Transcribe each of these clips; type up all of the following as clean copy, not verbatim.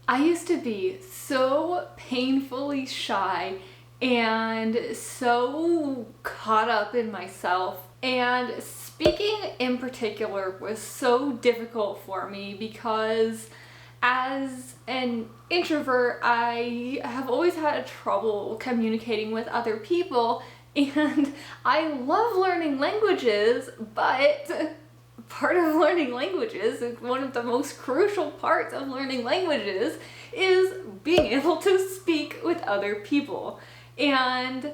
I used to be so painfully shy and so caught up in myself, and speaking in particular was so difficult for me because as an introvert, I have always had trouble communicating with other people, and I love learning languages, but part of learning languages, one of the most crucial parts of learning languages, is being able to speak with other people. And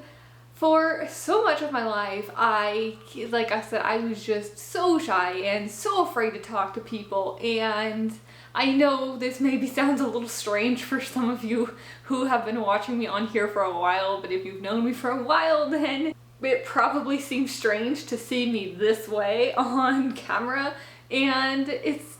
for so much of my life, like I said, I was just so shy and so afraid to talk to people. And I know this maybe sounds a little strange for some of you who have been watching me on here for a while, but if you've known me for a while, then it probably seems strange to see me this way on camera, and it's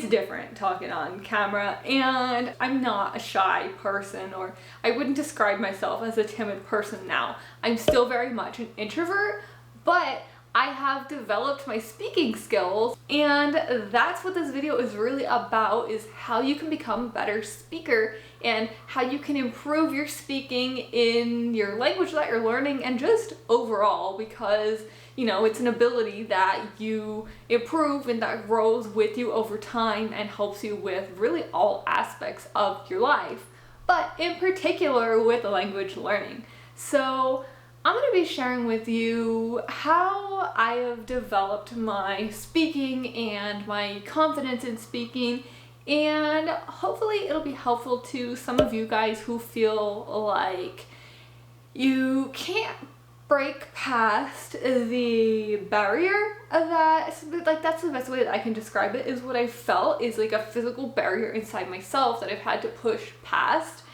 different talking on camera, and I'm not a shy person, or I wouldn't describe myself as a timid person now. I'm still very much an introvert, but I have developed my speaking skills, and that's what this video is really about, is how you can become a better speaker and how you can improve your speaking in your language that you're learning and just overall, because you know, it's an ability that you improve and that grows with you over time and helps you with really all aspects of your life, but in particular with language learning. So I'm going to be sharing with you how I have developed my speaking and my confidence in speaking, and hopefully it'll be helpful to some of you guys who feel like you can't break past the barrier of that. Like, that's the best way that I can describe it, is what I felt is like a physical barrier inside myself that I've had to push past,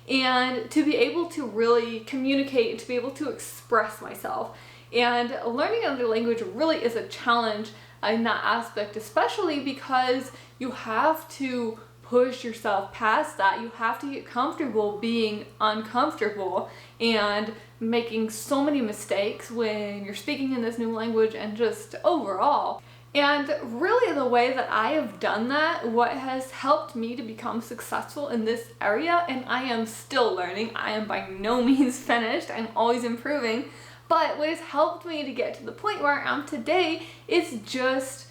and to be able to really communicate and to be able to express myself. And learning another language really is a challenge in that aspect, especially because you have to push yourself past that. You have to get comfortable being uncomfortable and making so many mistakes when you're speaking in this new language and just overall. And really the way that I have done that, what has helped me to become successful in this area, and I am still learning, I am by no means finished, I'm always improving, but what has helped me to get to the point where I am today is just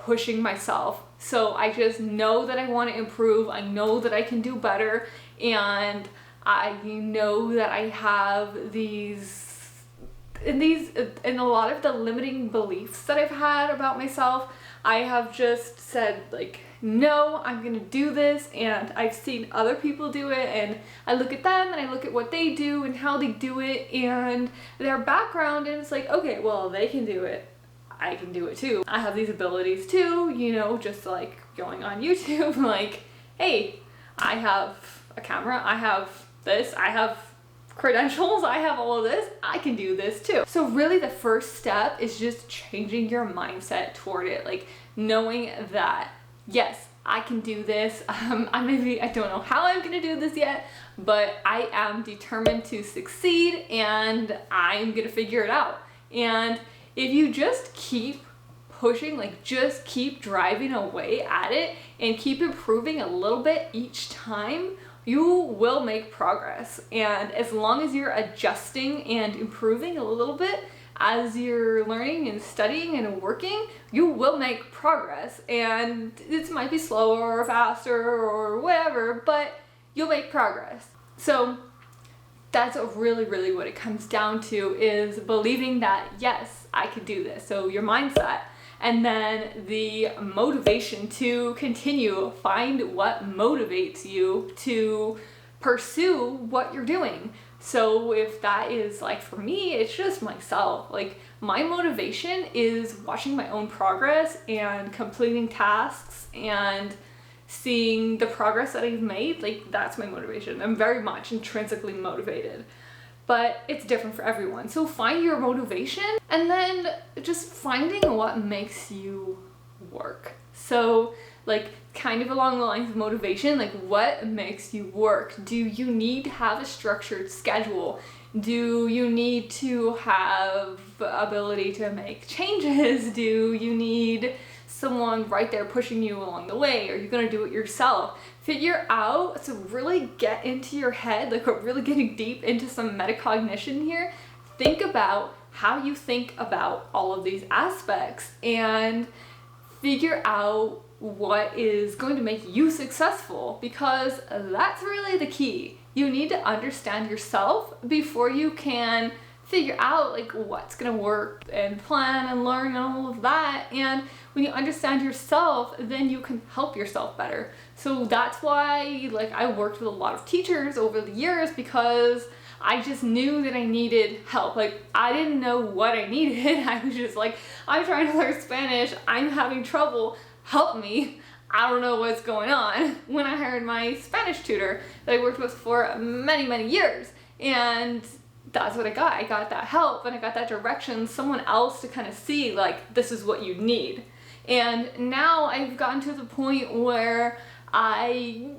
pushing myself. So I just know that I want to improve, I know that I can do better, and I know that I have in a lot of the limiting beliefs that I've had about myself, I have just said, like, no, I'm gonna do this, and I've seen other people do it, and I look at them and I look at what they do and how they do it and their background, and it's like, okay, well, they can do it, I can do it too. I have these abilities too, you know, just like going on YouTube, like, hey, I have a camera, I have this, I have credentials, I have all of this, I can do this too. So really the first step is just changing your mindset toward it, like knowing that, yes, I can do this. I don't know how I'm gonna do this yet, but I am determined to succeed, and I'm gonna figure it out. And if you just keep pushing, like just keep driving away at it and keep improving a little bit each time, you will make progress. And as long as you're adjusting and improving a little bit as you're learning and studying and working, you will make progress. And it might be slower or faster or whatever, but you'll make progress. So that's really what it comes down to, is believing that, yes, I can do this. So your mindset, and then the motivation to continue. Find what motivates you to pursue what you're doing. So if that is, like, for me, it's just myself. Like, my motivation is watching my own progress and completing tasks and seeing the progress that I've made. Like, that's my motivation. I'm very much intrinsically motivated, but it's different for everyone. So find your motivation, and then just finding what makes you work. So, like, kind of along the lines of motivation, like, what makes you work? Do you need to have a structured schedule? Do you need to have ability to make changes? Do you need someone right there pushing you along the way? Are you gonna do it yourself? Figure out, so really get into your head, like we're really getting deep into some metacognition here. Think about how you think about all of these aspects and figure out what is going to make you successful, because that's really the key. You need to understand yourself before you can figure out like what's gonna work and plan and learn and all of that. And when you understand yourself, then you can help yourself better. So that's why like I worked with a lot of teachers over the years, because I just knew that I needed help. Like I didn't know what I needed. I was just like, I'm trying to learn Spanish, I'm having trouble, help me. I don't know what's going on. When I hired my Spanish tutor that I worked with for many years, and that's what I got. I got that help and I got that direction, someone else to kind of see like, this is what you need. And now I've gotten to the point where I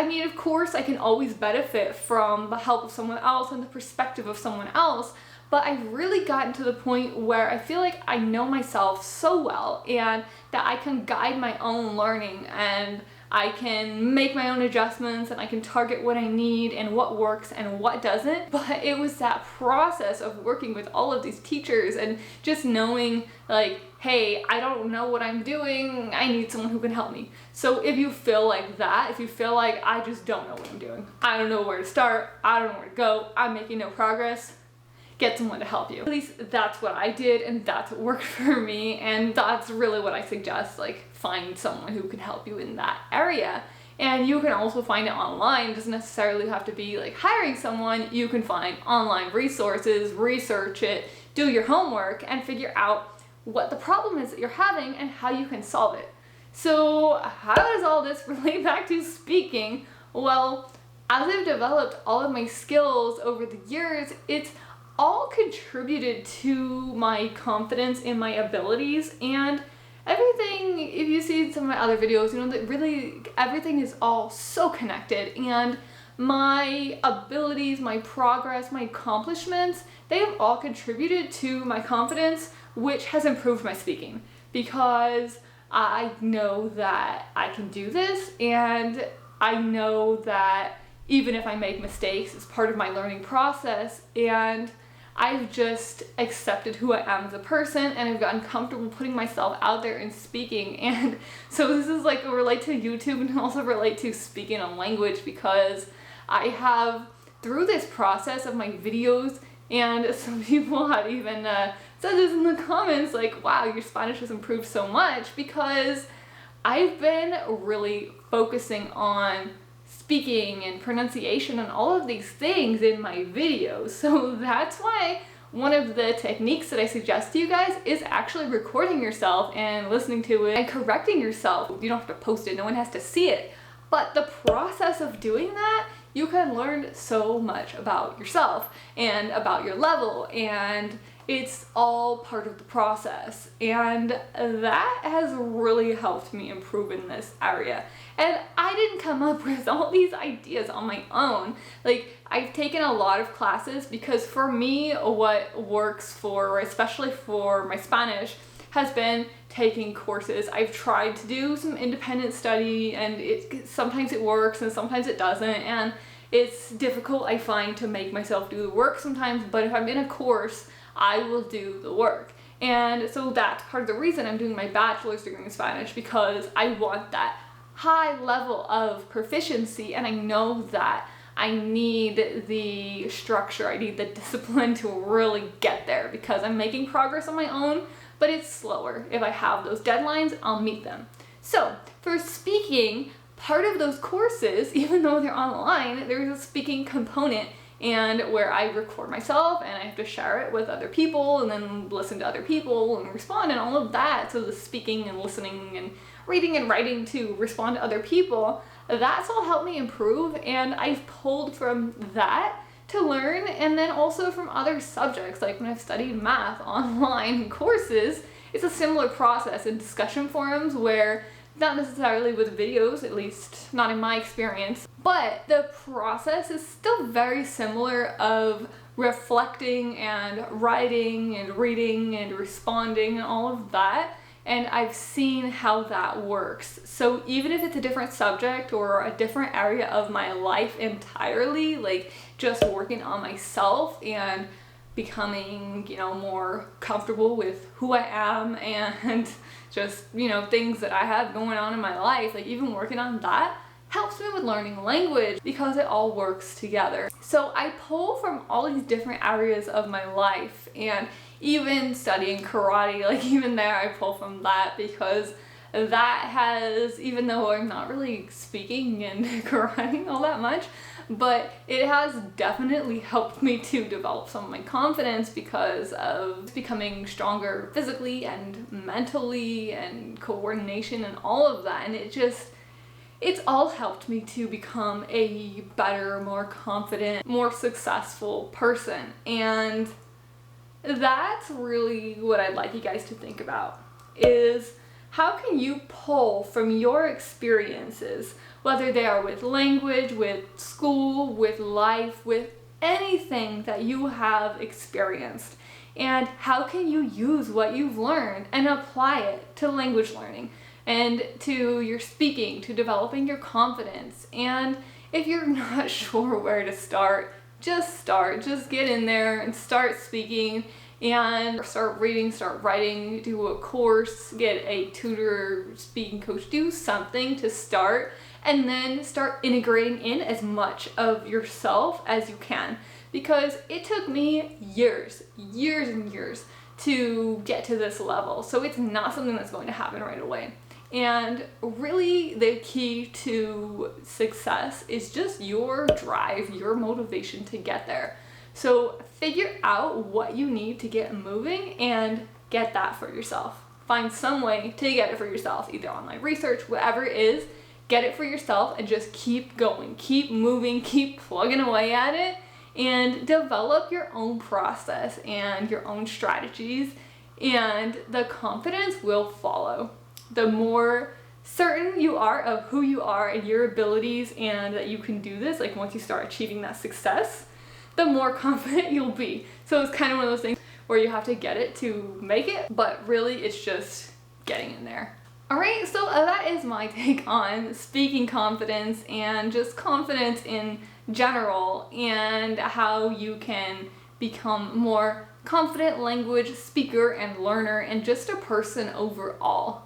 mean, of course, I can always benefit from the help of someone else and the perspective of someone else, but I've really gotten to the point where I feel like I know myself so well and that I can guide my own learning and I can make my own adjustments and I can target what I need and what works and what doesn't. But it was that process of working with all of these teachers and just knowing like, hey, I don't know what I'm doing, I need someone who can help me. So if you feel like that, if you feel like I just don't know what I'm doing, I don't know where to start, I don't know where to go, I'm making no progress, get someone to help you. At least that's what I did and that's what worked for me, and that's really what I suggest, like find someone who can help you in that area. And you can also find it online. It doesn't necessarily have to be like hiring someone. You can find online resources, research it, do your homework, and figure out what the problem is that you're having and how you can solve it. So how does all this relate back to speaking? Well, as I've developed all of my skills over the years, it's all contributed to my confidence in my abilities, and everything, if you see some of my other videos, you know that really everything is all so connected, and my abilities, my progress, my accomplishments, they have all contributed to my confidence, which has improved my speaking, because I know that I can do this, and I know that even if I make mistakes, it's part of my learning process, and I've just accepted who I am as a person, and I've gotten comfortable putting myself out there and speaking. And so this is like a relate to YouTube and also relate to speaking a language, because I have, through this process of my videos, and some people have even said this in the comments, like, wow, your Spanish has improved so much, because I've been really focusing on speaking and pronunciation and all of these things in my videos. So that's why one of the techniques that I suggest to you guys is actually recording yourself and listening to it and correcting yourself. You don't have to post it, no one has to see it. But the process of doing that, you can learn so much about yourself and about your level, and it's all part of the process, and that has really helped me improve in this area. And I didn't come up with all these ideas on my own. Like, I've taken a lot of classes, because for me, what works for, especially for my Spanish, has been taking courses. I've tried to do some independent study, and sometimes it works and sometimes it doesn't, and it's difficult, I find, to make myself do the work sometimes, but if I'm in a course, I will do the work. And so that's part of the reason I'm doing my bachelor's degree in Spanish, because I want that high level of proficiency, and I know that I need the structure, I need the discipline to really get there, because I'm making progress on my own, but it's slower. If I have those deadlines, I'll meet them. So for speaking, part of those courses, even though they're online, there's a speaking component, and where I record myself and I have to share it with other people and then listen to other people and respond and all of that. So the speaking and listening and reading and writing to respond to other people, that's all helped me improve, and I've pulled from that to learn, and then also from other subjects. Like when I've studied math online courses, it's a similar process in discussion forums, where not necessarily with videos, at least not in my experience, but the process is still very similar of reflecting and writing and reading and responding and all of that. and I've seen how that works. So even if it's a different subject or a different area of my life entirely, like just working on myself and becoming, you know, more comfortable with who I am and just, you know, things that I have going on in my life, like even working on that helps me with learning language because it all works together. So I pull from all these different areas of my life, and even studying karate, like even there I pull from that because that has, even though I'm not really speaking and karate all that much, but it has definitely helped me to develop some of my confidence because of becoming stronger physically and mentally and coordination and all of that. And it's all helped me to become a better, more confident, more successful person. And that's really what I'd like you guys to think about, is how can you pull from your experiences, whether they are with language, with school, with life, with anything that you have experienced, and how can you use what you've learned and apply it to language learning and to your speaking, to developing your confidence. And if you're not sure where to start, just get in there and start speaking and start reading, start writing, do a course, get a tutor, speaking coach, do something to start, and then start integrating in as much of yourself as you can. Because it took me years and years to get to this level. So it's not something that's going to happen right away. And really the key to success is just your drive, your motivation to get there. So figure out what you need to get moving and get that for yourself. Find some way to get it for yourself, either online research, whatever it is, get it for yourself and just keep going, keep moving, keep plugging away at it, and develop your own process and your own strategies, and the confidence will follow. The more certain you are of who you are and your abilities and that you can do this, like once you start achieving that success, the more confident you'll be. So it's kind of one of those things where you have to get it to make it, but really it's just getting in there. Alright, so that is my take on speaking confidence and just confidence in general, and how you can become more confident language speaker and learner and just a person overall.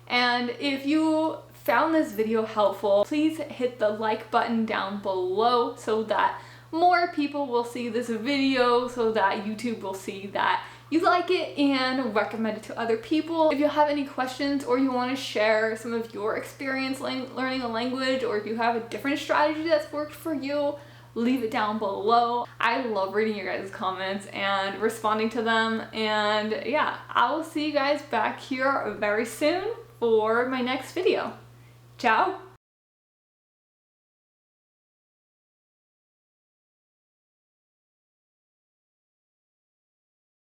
And if you found this video helpful, please hit the like button down below so that more people will see this video, so that YouTube will see that you like it and recommend it to other people. If you have any questions or you want to share some of your experience learning a language, or if you have a different strategy that's worked for you, leave it down below. I love reading your guys' comments and responding to them. And yeah, I will see you guys back here very soon for my next video. Ciao!